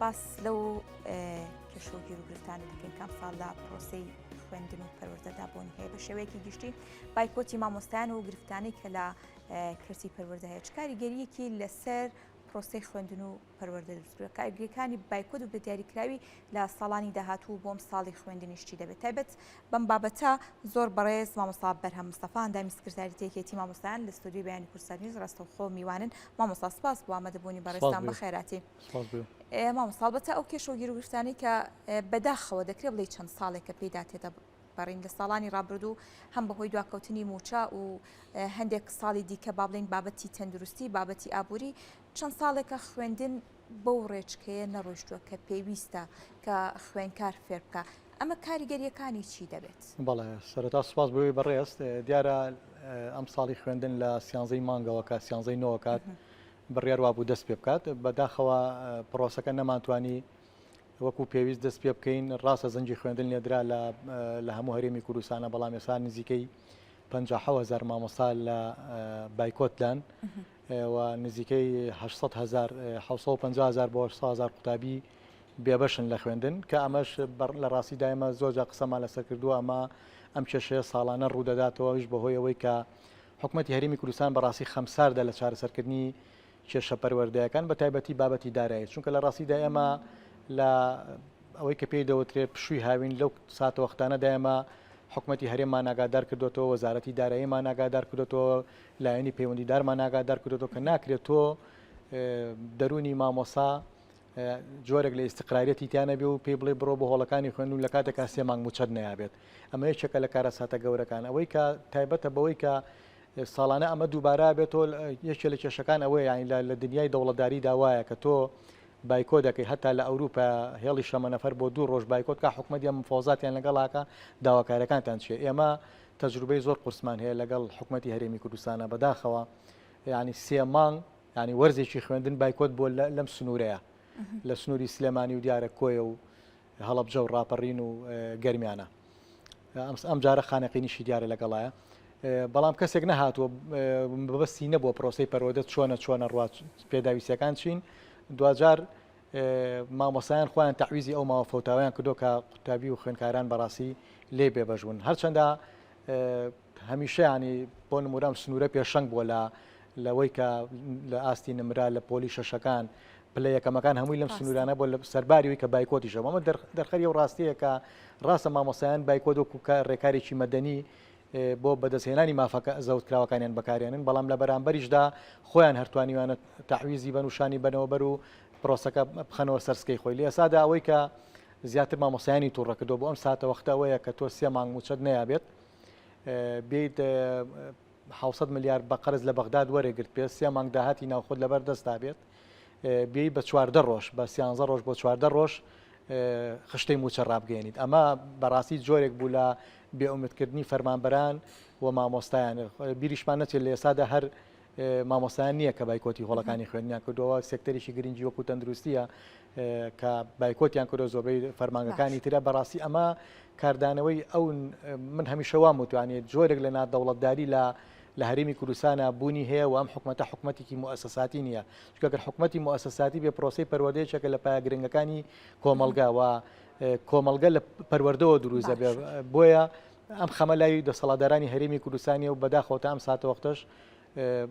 باس لەو کێشۆگیر و گرفتانی دەکەین کام ساڵ لە پرۆسەی خوێندن و پەروەردەدابوون هەیە بە شێوەیەکی گشتی بایکۆتی مامۆستایان و گرفتانەی کە لە کەرسی پەروەردە هەیە چ کاریگەریەکی لەسەر پرۆسەی خوێندن و پەروەردە دروستکرا کاریگەریەکانی بایکۆت و بەدیاریکراوی لە ساڵانی داهاتوو بۆم ساڵی خوێندنیشتی دەبێت تایبەت بەم بابەتە زۆر بەڕێز مامۆستا بەرهەم مستەفا ئەندامی سکرتاری تێکێتی مامۆستایان لە ستودیۆی بەیانی کورسات نیوز ڕاستەوخۆ میوانن مامۆستا سپاس بۆ ئامادەبوونی بەڕێستان بەخێراتی مامۆستا البەتە ئەو کێشۆگیر و گرفتانەی کە بەداخەوە دەکرێت بڵێ چەند ساڵێکە پێدا تێدە بەڕین لە ساڵانی ڕابردوو هەم بەهۆی دواکەوتنی موچە و هەندێک ساڵی دیکە با بڵین بابەتی تەندروستی بابەتی ئابووری چەند ساڵێکە خوێندن بەو ڕێچکەیە نەڕۆیشتووە کە پێویستە کە خوێنکار فێر بکە ئەمە کاریگەریەکانی چی دەبێت؟ بەڵێ سەرەتا سوپاس بۆی بەڕێست دیارە ئەم ساڵی خوێندن لە سیانزەی مانگەوە کات سیانزەی نۆوە کات بڕیار وابوو دەست پێ بکات بەداخەوە پرۆسەکە نەمانتوانی وەکو پێویست دەست پێ بکەین ڕاستە زەنجی خوێندن لێدرا لە هەموو هەرێمی کوردستانە بەڵام ێستا نزیکەی 500,000 مامۆستا لە بایکۆتدان و نزیکەی 750,000 بۆ 800,000 قوتابی بێبەشن لە خوێندن کە ئەمەش لە ڕاستی دایمە زۆرجا قسەمان لەسەر کردووە ئەمە ئەم کێشەیە ساڵانە ڕوودەداتەوەش بەهۆی ئەوەی کە حکوومەتی هەرێمی کوردستان بەڕاستی خەمساردا لە چارەسەرکردنی کێشە پەروەردەیەکان بە تایبەتی بابەتی دارایی چونکە لە ڕاستیدا ئێمە لە ئەوەی کە پێی دەوترێت پشووی هاوین لەو ساتە وەختانەدا ئێمە حکوومەتی هەرێممان ئاگادار کردوێتەوە وەزارەتی داراییمان ئاگادار کردوێتەوە لایەنی پەیوەندیدارمان ئاگادار کردوێتەوە کە ناکرێت تۆ دەرونی مامۆسا جۆرێک لە ئیستقرارەتی تیانە بێ و پێی بڵێ بڕۆ بە هۆڵەکانی خوێندن لە کاتێکا 3 مانگ موچەت نەیابێت ئەمە یەکێکە لە کارەساتە گەورەکان ئەوەی کە تایبەتە بەوەی کە ساڵانە ئەمە دووبارە بێتەوە یەکێک لە کێشەکان ئەوەیە یانی لە دنیای دەوڵەتداریدا وایە کە تۆ بایکۆ دەکەی هەتا لە ئەوروپا هێڵی شەمە نەفەر بۆ 2 ڕۆژ بایکۆت کا حکوومەت یان مفۆزاتیان لەگەڵاکە داواکارەکانتان چێ ئێمە تەجروبەی زۆر قورسمان هەیە لەگەڵ حکوومەتی هەرێمی کوردستانە بەداخەوە ینی 3 مانگ ینی وەرزێکی خوێندن بایکۆت بۆ لەم سنوورەیە لە سنووری سلێمانی و دیارە کۆیە و هەڵەبجە و ڕاپەڕین و گەرمیانە ئەم جارە خانەقینیشی دیارە لەگەڵایە بەڵام کەسێک نەهاتووە بەبەستی نەبووە پرۆسەی پەروەردە چۆنە ڕوا پێداویستەکان چین دوجار مامۆسایان خۆیان تەعویزی ئەو ماوە فەوتاویان کردو کە قوتابی و خوێندکاران بەڕاستی لێ بێبەژبوون هەرچەندە هەمیشە ینی بۆ نمورام سنوورە پێشەنگ بووە لەوەی کە لە ئاستی نمرا لە پۆلی شەشەکان پلە یەکەمەکان هەمووی لەم سنوورانە بۆ لە سەرباریەوەی کە بایکۆتیشەوە ئەمە دەرخەری و ڕاستیە کە ڕاستە مامۆسایان بایکۆت وەکو ڕێکارێکی مەدەنی بۆ بەدەستهێنانی مافەکە زەوتکراوەکانیان بەکارێنن بەڵام لە بەرامبەریشدا خۆیان هەرتوانیوانە تەعویزی بەنوشانی بنەوە بەر و پرۆسەکە بخەنەوە سەرسکەی خۆی لە ئێسادا ئەوەی کە زیاتر مامۆسایانی تووڕەکردەوە بۆ ئەم ساتە وەختەوەیە کە تۆ 3 مانگ موچەت نەیابێت بێت 700 میلیارد بە قەرز لە بەغداد وەرەگرت پێ 3 مانگ داهاتی ناوخۆت لەبەر دەستا بێت بێ بە 14 ڕۆژ بە 13 ڕۆژ بۆ 14 ڕۆژ خشتەی موچە ڕابگەێنیت ئەمە بەڕاستی جۆرێک بوو لە بێئومێدکردنی فەرمانبەران و مامۆستایان بیریشمان نەچێت لە ئێسادا هەر مامۆسایان نییە کە بایکۆتی هۆڵەکانی خوێندنیان کردەوە سێکتەرێکی گرنگی وەکو تەندروستیە کە بایکۆتیان کردو زۆربەی فەرمانگەکانی ترە بەڕاستی ئەمە کاردانەوەی ئەو من هەمیشە وام وتوانێت جۆرێک لە نادەوڵەتداری لە هەرێمی کوردستانە بوونی هەیە و ئەم حکوومەتە حکوومەتێکی مؤسساتی نییە چونکە حکوومەتی مؤسساتی بێ پرۆسەی پەروەردەیەکە لە پایە گرنگەکانی کۆمەلگا و کۆمەلگە لە پەروەردەوە دروزە بێ بۆیە ئەم خەمە لای دەسەڵاتدارانی هەرێمی کوردستانی و بەداخەوە ئەم ساتە وەختەش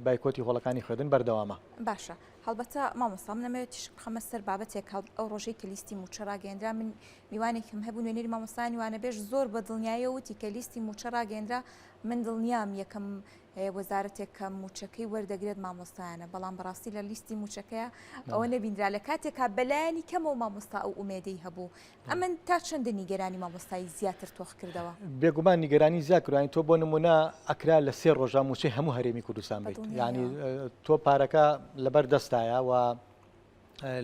بایکۆتی هۆڵەکانی خوێندن بەردەوامە باشە هەڵبەتە مامۆستا من نەمەوێت خەمە سەر بابەتێک ئەو ڕۆژەی کە لیستی موچە ڕاگەیەندرا من میوانێکم هەبوو نوێنەری مامۆستایانی وانە بێژ زۆر بە دڵنیایە وتی کە لیستی موچە ڕاگەیەندرا من دڵنیام یەکەم وەزارەتێک کە موچەکەی وەردەگرێت مامۆستایانە بەڵام بەڕاستی لە لیستی موچەکەیە ئەوە نەبیندرا لە کاتێکا بەلایانی کەمەوە مامۆستا ئەو ئومێدەی هەبوو ئەمن تا چەندە نیگەرانی مامۆستایی زیاتر تۆخ کردەوە بێگومان نیگەرانی زیاد کردوانی تۆ بۆ نمونە ئەکرا لە 3 ڕۆژە موچەی هەموو هەرێمی کوردستان بێت یعنی تۆ پارەکە لەبەر دەستایە و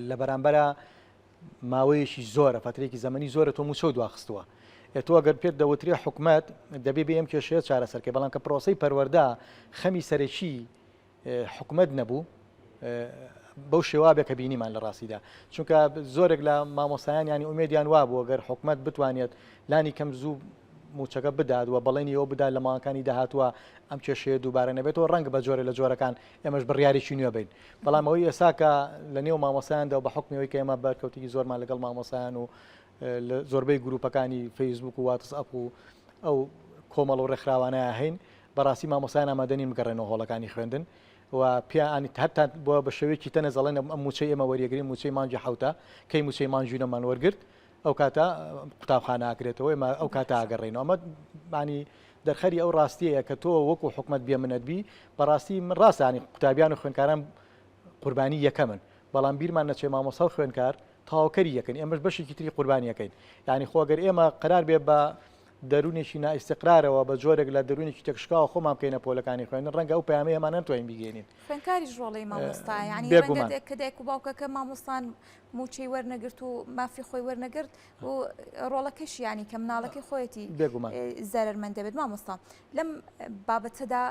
لە بەرامبەرە ماوەیەکی زۆرە فترێکی زەمەنی زۆرە تۆ موچە دواخستووە تۆ ئەگەر پێت دەوترێ حکوومەت دەبێ بێ ئەم کێشەیە چارەسەرکە بەڵام کە پرۆسەی پەروەردە خەمی سەرەکی حکوومەت نەبوو بەو شێوابێک کە بینیمان لە ڕاستیدا چونکە زۆرێک لە مامۆسایان ینی ئومێدیان وابوو ئەگەر حکوومەت بتوانێت لانی کەم زوو موچەکە بدات و بەڵێنی ئەو بدات لە ماوەکانی داهاتوە ئەم کێشەیە دووبارە نەبێتەوە ڕەنگە بە جۆرە لە جۆرەکان ئێمەش بڕیاریی نوێ بین بەڵام ئەوەی ئێساکە لە نێو مامۆسایاندا بە حکمیەوەی کە ئێمە بەرکەوتێکی زۆرمان لەگەڵ مامۆسایان و زۆربەی گروپەکانی فەیسبوک و واتسئەپ و ئەو کۆمەڵ و ڕێکخراوانەیە هەین بەڕاستی مامۆسایان ئامادەنین بگەڕێنەوە هۆڵەکانی خوێندن و پیانی هەتا بۆ بە شێوەیەکی تەنە زەڵێن ئەم موچەی ئێمە وەریەگرین موچەی مانجی حوتە کەی موچەی مانجوونەمان وەرگرت ئەو کاتە قوتابخانە ئاکرێتەوە ئێمە ئەو کاتە ئاگەڕێنەوە ئەمە معنی دەرخەری ئەو ڕاستیەیە کە تۆ وەکو حکومەت بێمنەتبی بەڕاستی من ڕاستانی قوتابیان و خوێنکاران قوربانی یەکەمن بەڵام بیرمان نەچێ مامۆستا و خوێنکار تاواکەری یەکەن ئێمەش بەشێکی تری قوربانیەکەین یعنی خۆگەر ئێمە قرار بێ بە دەرونێکی نائیستقرارەوە بە جۆرێک لە دەرونێکی تێکشکاوە خۆمان بکەینە پۆلەکانی خوێندن ڕەنگە ئەو پەیامەیە ئەمان نەتوانین بیگەێنین خوێنکاریش ڕۆڵەی مامۆستا یعنی ڕەنگە کە دایک و باوکەکە مامۆستان موچەی وەرنەگرت و مافی خۆی وەرنەگرت و ڕۆڵەکەش ینی کە مناڵەکەی خۆیەتی زەرمەند دەبێت مامۆستا لەم بابەتەدا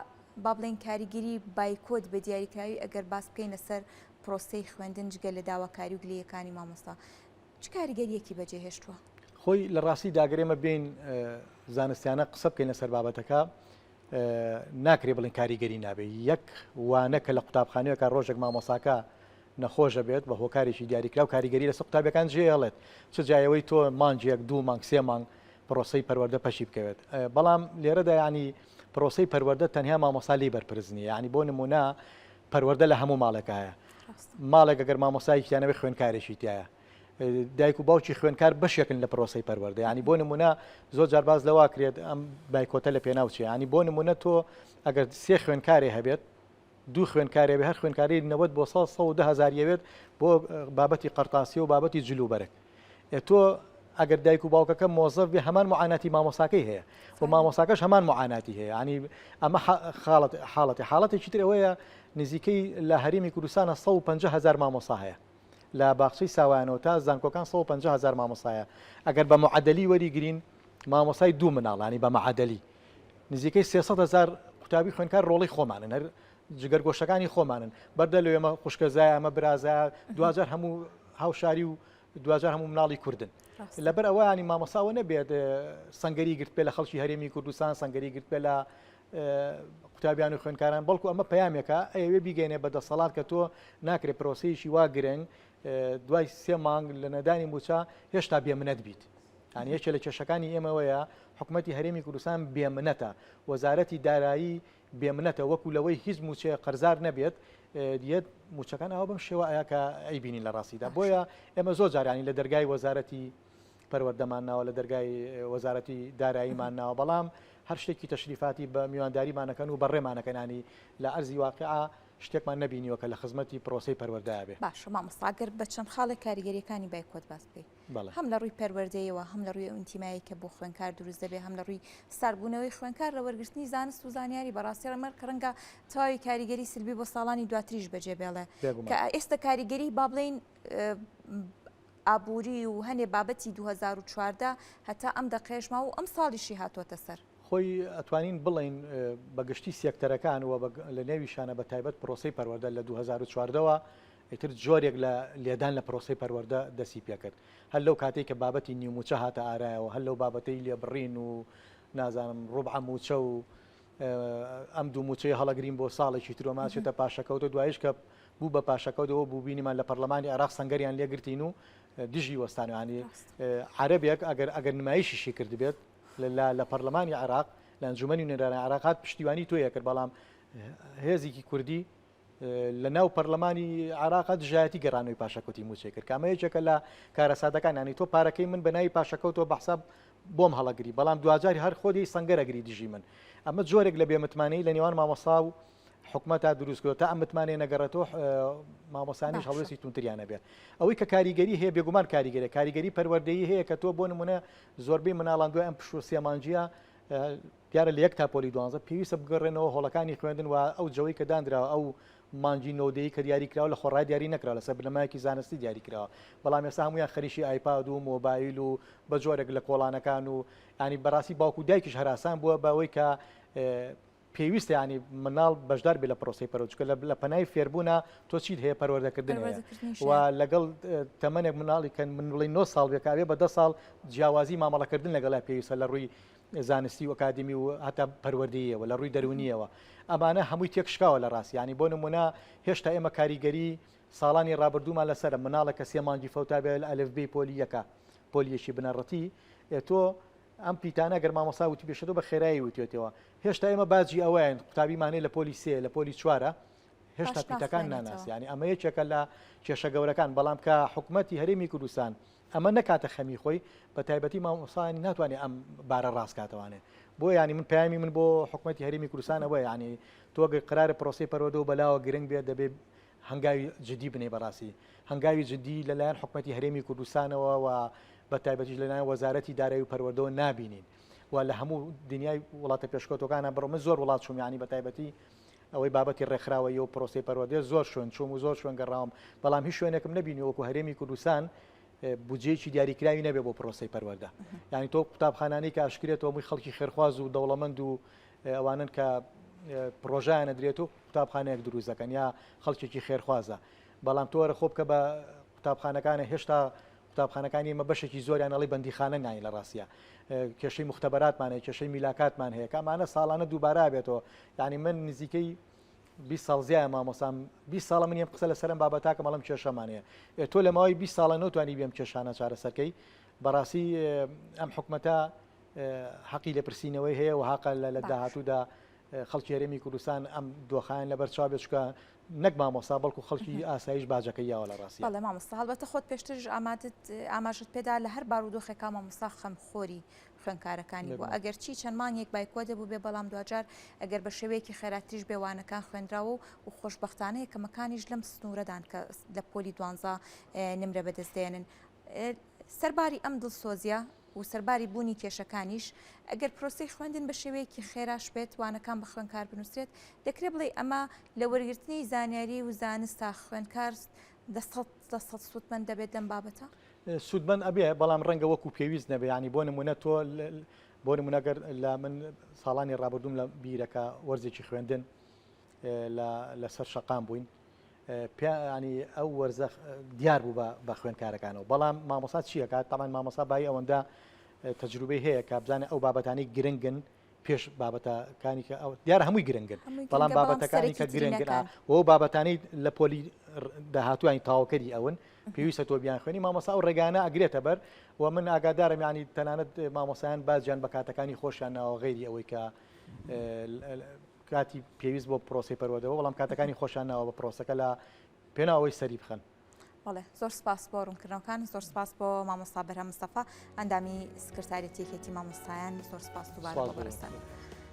با بڵێن کاریگەری بایکۆت بە دیاریکراوی ئەگەر باس بکەینە سەر پرۆسەی خوێندن جگە لە داواکاری و گلەیەکانی مامۆستا چ کاریگەریەکی بەجێهێشتووە؟ خۆی لە ڕاستی داگرێمە بین زانستیانە قسە بکەین لەسەر بابەتەکە ناکرێ بڵین کاریگەری نابێت یەک وانە کە لە قوتابخانەیەکە ڕۆژێک مامۆساکە نەخۆشە بێت بە هۆکارێکی دیاریکرا و کاریگەری لەسەر قوتابەکان جێهێڵێت چ جایەوەی تۆ مانجێک 2 مانگ 3 مانگ پرۆسەی پەروەردە پەشی بکەوێت بەڵام لێرەدا ینی پرۆسەی پەروەردە تەنها مامۆسا لی بەرپرزنی ینی بۆ نمونە پەروەردە لە هەموو ماڵێک هەیە ماڵێک ئەگەر مامۆسایەکیانەوەی خوێنکارێکی تایە دایک و باوکی خوێنکار بەشێکن لە پرۆسەی پەروەردە ینی بۆ نمونە زۆر جار باز لەوا کرێت ئەم بایکۆتە لە پێناوچێ ینی بۆ نمونە تۆ ئەگەر 3 خوێنکارێ هەبێت 2 خوێنکارێ بە هەر خوێنکاری 90 بۆ 110,000 یەوێت بۆ بابەتی قەرتاسی و بابەتی جلوبەرێک تۆ ئەگەر دایک و باوکەکە مۆزەف بێ هەمان معاناتی مامۆساکەی هەیە و مامۆساکەش هەمان معاناتی هەیە ینی ئەمە حاڵەتێکی تر ئەوەیە نزیکەی لە هەرێمی کوردستانە 150,000 مامۆسا هەیە لە باخچەی ساوایانەوە تا زانکۆکان 150,000 مامۆسایە ئەگەر بە معادلی وەریگرین مامۆسای 2 مناڵانی بە معادلی نزیکەی 300,000 قوتابی خوێنکار ڕۆڵی خۆمانن هەر جگەرگۆشەکانی خۆمانن بەردە لە ئێمە خوشکەزایە ئەمە برازایە دوجار هەموو هاوشاری و دوجار هەموو مناڵی کوردن لەبەر ئەوە ینی مامۆساوە نەبێت سەنگەری گرت پێ لە خەڵکی هەرێمی کوردستان سەنگەری گرت پێ لە قوتابیان و خوێنکاران بەڵکو ئەمە پەیامێکە ئەوێ بیگەینێ بە دەسەڵات کە تۆ ناکرێت پرۆسەیەکی وا گرنگ دوای 3 مانگ لە نەدانی موچە هێشتا بێمنەت بیت یعنی یەکێک لە کێشەکانی ئێمەوەیە حکوومەتی هەرێمی کوردستان بێمنەتە وەزارەتی دارایی بێمنەتە وەکو لەوەی هیچ موچێ قەرزار نەبێت دیێت موچەکان ئەوە بەم شێوە کە ئەیبینین لە ڕاستیدا بۆیە ئێمە زۆر جارانی لە دەرگای وەزارەتی پەروەردەمان ناوە لە دەرگای وەزارەتی داراییمان ناوە بەڵام هەر شتێکی تەشریفاتی بە میوانداریمانەکەن و بەڕێمانەکەنانی لە ئەرزی واقعا شتێکمان نبینیوە کە لە خزمەتی پرۆسەی پەروەردەیە بێ باشە مامۆستاگەر بە چەند خاڵی کاریگەریەکانی بایکۆت باس بکەیت هەم لە ڕووی پەروەردەیەوە هەم لە ڕووی ئینتیمایی کە بۆ خوێنکار دروست دەبێت هەم لە ڕووی ساربوونەوەی خوێنکار لە وەرگرتنی زانست و زانیاری بەڕاستی ڕەمەر کە ڕەنگە تەواوی کاریگەری سلبی بۆ ساڵانی دواتریش بەجێ بێڵێ کە ئێستا کاریگەری با بڵێن ئابووری و هەنێ بابەتی 2014 هەتا ئەم دەقێژما و ئەم ساڵیشی هاتوۆتە سەر خۆی ئەتوانین بڵین بەگشتی سێکتەرەکان و لە نێویشانە بە تایبەت پرۆسەی پەروەردە لە 2014ەوە ئیتر جۆرێک لە لێدان لە پرۆسەی پەروەردە دەستی پێکرد هەر لەو کاتێک کە بابەتی نیوموچە هاتە ئارایەوە هەر لەو بابەتەی لێبڕین و نازانم ڕوبع موچە و ئەم دوو موچەی هەڵەگرین بۆ ساڵێکی ترۆماچێتە پاشەکەوتە دوایش کە بوو بە پاشەکەوتەوە بوو بینیمان لە پەرلەمانی عێراق سەنگەریان لێگرتین و دژی وەستانوانی عەرەبێک ئەگەر نمایشیشی کرد بێت لە پەرلەمانی عێراق لە ئەنجومەنی نوێنەرانی عێراقات پشتیوانی تۆیە کرد بەڵام هێزێکی کوردی لە ناو پەرلەمانی عێراق دژایەتی گەڕانەوەی پاشەکەوتی موچێ کرد کامە یەکێکە لە کارە سادەکانی تۆ پارەکەی من بە ناوی پاشەکەوتەوە بەحساب بۆم هەڵەگری بەڵام دوجاری هەر خۆی سەنگەرەگری دژی من ئەمە جۆرێک لە بێمتمانەی لە نێوان مامۆستا و حکومەتا دروستکەوە تا ئەم متمانەیە نەگەڕێتەوە مامۆسانیش هەڵوێستی تونتریانە بێت ئەوەی کە کاریگەری هەیە بێگومان کاریگەری پەروەردەیی هەیە کە تۆ بۆ نمونە زۆربەی مناڵان دوای ئەم پشوە سێمانجیە دیارە لە 1 تا پۆلی 12 پێویستە بگەڕێنەوە هۆڵەکانی خوێندن و ئەو جەوەی کە دانراوە ئەو مانجی نۆدەیی کە دیاری کراوە لە خۆڕای دیاری نەکراوە لەسەر بنەمایەکی زانستی دیاری کراوە بەڵام ئێستا هەمویان خەریکی ئایپاد و مۆبایل و بە جۆرێک لە کۆڵانەکان و ینی بەڕاستی باوکو دایکیش هەراسان بووە بەوەی کە پێویستە ینی مناڵ بەشدار بێ لە پرۆسەی پەروەردەکە لە پەنای فێربوونە تۆ چیت هەیە پەروەردەکردن و لەگەڵ تەمەنێک مناڵی کە من بڵێ 9 ساڵ بێکاوێ بە 10 ساڵ جیاوازی مامەڵەکردن لەگەڵا پێویستە لە ڕووی زانستی و ئەکادمی و هەتا پەروەردەیەوە لە ڕووی دەرونیەوە ئەمانە هەمووی تێکشکاوە لە ڕاستی ینی بۆ نمونە هێشتا ئێمە کاریگەری ساڵانی ڕابردوومان لەسەر مناڵە کە سێ مانگی فەوتا بێت ئەلفبێ پۆلی یەکە پۆلیەکی بنەڕەتی تۆ ئەم پیتانە گەر مامۆستا وتی پێشەوە بە خێرایی وتێتەوە هێشتا ئێمە باجی ئەوەیان قوتابیمانەی لە پۆلی سێ لە پۆلی چوارە هێشتا پیتەکان ناناسی ینی ئەمە یەکێکە لە کێشە گەورەکان بەڵام کە حکوومەتی هەرێمی کوردستان ئەمە نەکاتە خەمی خۆی بە تایبەتی مامۆستانی ناتوانێت ئەم بارە ڕاستکاتەوانێت بۆ ینی من پامی من بۆ حکوومەتی هەرێمی کوردستانەوە ینی تۆ قرارە پرۆسی پەرۆدە و بەلاوە گرنگ بێت دەبێت هەنگاوی جدی بنێ بەڕاستی هەنگاوی جدی لەلایەن حکوومەتی هەرێمی کوردستانەوە و بە تایبەتیش لەلایەن وەزارەتی دارایی و پەروەردەوە نابینین و لە هەموو دنیای وڵاتە پێشکەوتەکانە بڕۆمە زۆر وڵات چوم ینی بە تایبەتی ئەوەی بابەتی ڕێکخراوەیە و پرۆسی پەروەردە زۆر شوێن چوم و زۆر شوێن گەڕاوم بەڵام هیچ شوێنێکم نبینی وەکو هەرێمی کوردستان بودجێکی دیاریکراوی نەبێ بۆ پرۆسی پەروەردە ینی تۆ قوتابخانانەی کە ئاشکرێتەوە هەمووی خەڵکی خێرخواز و دەوڵەمەند و ئەوانن کە پرۆژیانە درێت و قوتابخانەیەک دروست دەکەن یا خەڵکێکی خێرخوازە بەڵام تۆ وەرە خۆ بکە بە قوتابخانەکانە هێشتا قوتابخانەکانی ئێمە بەشێکی زۆریان ئەڵی بەندیخانە نانی لە ڕاستیە کێشەی مختبەراتمانەیە کێشەی میلاکاتمان هەیە کامانە ساڵانە دووبارە بێتەوە ینی من نزیکەی 20 ساڵ زیایە مامۆسام 20 ساڵە منیم قسە لەسەرم بابەتاکە مەڵم کێشەمانەیە تۆ لە ماوەی 20 ساڵە نەتوانی بێم کێشانە چارەسەرکەی بەڕاستی ئەم حکوومەتە حەقی لە پرسیینەوەی هەیە و حەقە لە داهاتوودا خەڵکی هەرێمی کوردستان ئەم دۆخایان لەبەر چاو بێت چکە نەک مامۆستا بەڵکو خەڵکی ئاسایش باجەکەیەوە لە ڕاستی بەڵێ مامۆستا هەڵبەتە خۆت پێشترش ئاماژت پێدا لە هەر بارودۆخێکا مامۆستا خەمخۆری خوێندکارەکانی بوو ئەگەر چی چەند مانگێک بایکۆ دەبوو بێ بەڵام دوجار ئەگەر بە شێوەیەکی خێراتریش بێوانەکان خوێنراوە و خۆشببختانە یەکەمەکانیش لەم سنوورەدان کە لە پۆلی 12 نمرە بەدەستێنن سەرباری ئەم دڵسۆزیە و سەرباری بوونی کێشەکانیش ئەگەر پرۆسی خوێندن بە شێوەیەکی خێراش بێت وانەکان بە خوێنکار بنووسێت دەکرێت بڵێ ئەمە لە وەرگرتنی زانیاری و زانستا خوێنکار دەسەڵ سوودمەند دەبێت دەم بابەتە سوودمەند ئەبێ بەڵام ڕەنگە وەکو پێویست نەبێ ینی بۆ نمونە تۆ بۆ نمونەگەر لە من ساڵانی ڕابردوم لە بیرەکە وەرزێکی خوێندن لەسەر شەقام بووین ینی ئەو وەرزە دیار بوو بە خوێندکارەکانەوە بەڵام مامۆسا چیەکات تامان مامۆسا بای ئەوەندە تەجروبەی هەیە کە بزانێ ئەو بابەتانی گرنگن پێش بابەتەکانی کە دیارە هەمووی گرنگن بەڵام بابەتەکانی کە گرنگن و بابەتانی لە پۆلی داهاتوانی تاواکەری ئەون پێویستە تۆ بیان خوێنی مامۆسا و ڕێگانە ئەگرێتە بەر و من ئاگادارم ینی تەنانەت مامۆسایان بازیان بە کاتەکانی خۆشیانەوە غێری ئەوەی کە کاتی پێویست بۆ پرۆسی پەروەردەوە بەڵام کاتەکانی خۆشیانەوە بە پرۆسەکە لە پێناوەی سەری بخەن بەڵێ زۆر سپاس بۆ ڕوونکردنەوەکان زۆر سپاس بۆ مامۆستا بەرهەم مستەفا ئەندامی سکرتارەتی یەکێتی مامۆستایان زۆر سپاس دووبارە بەڕێستان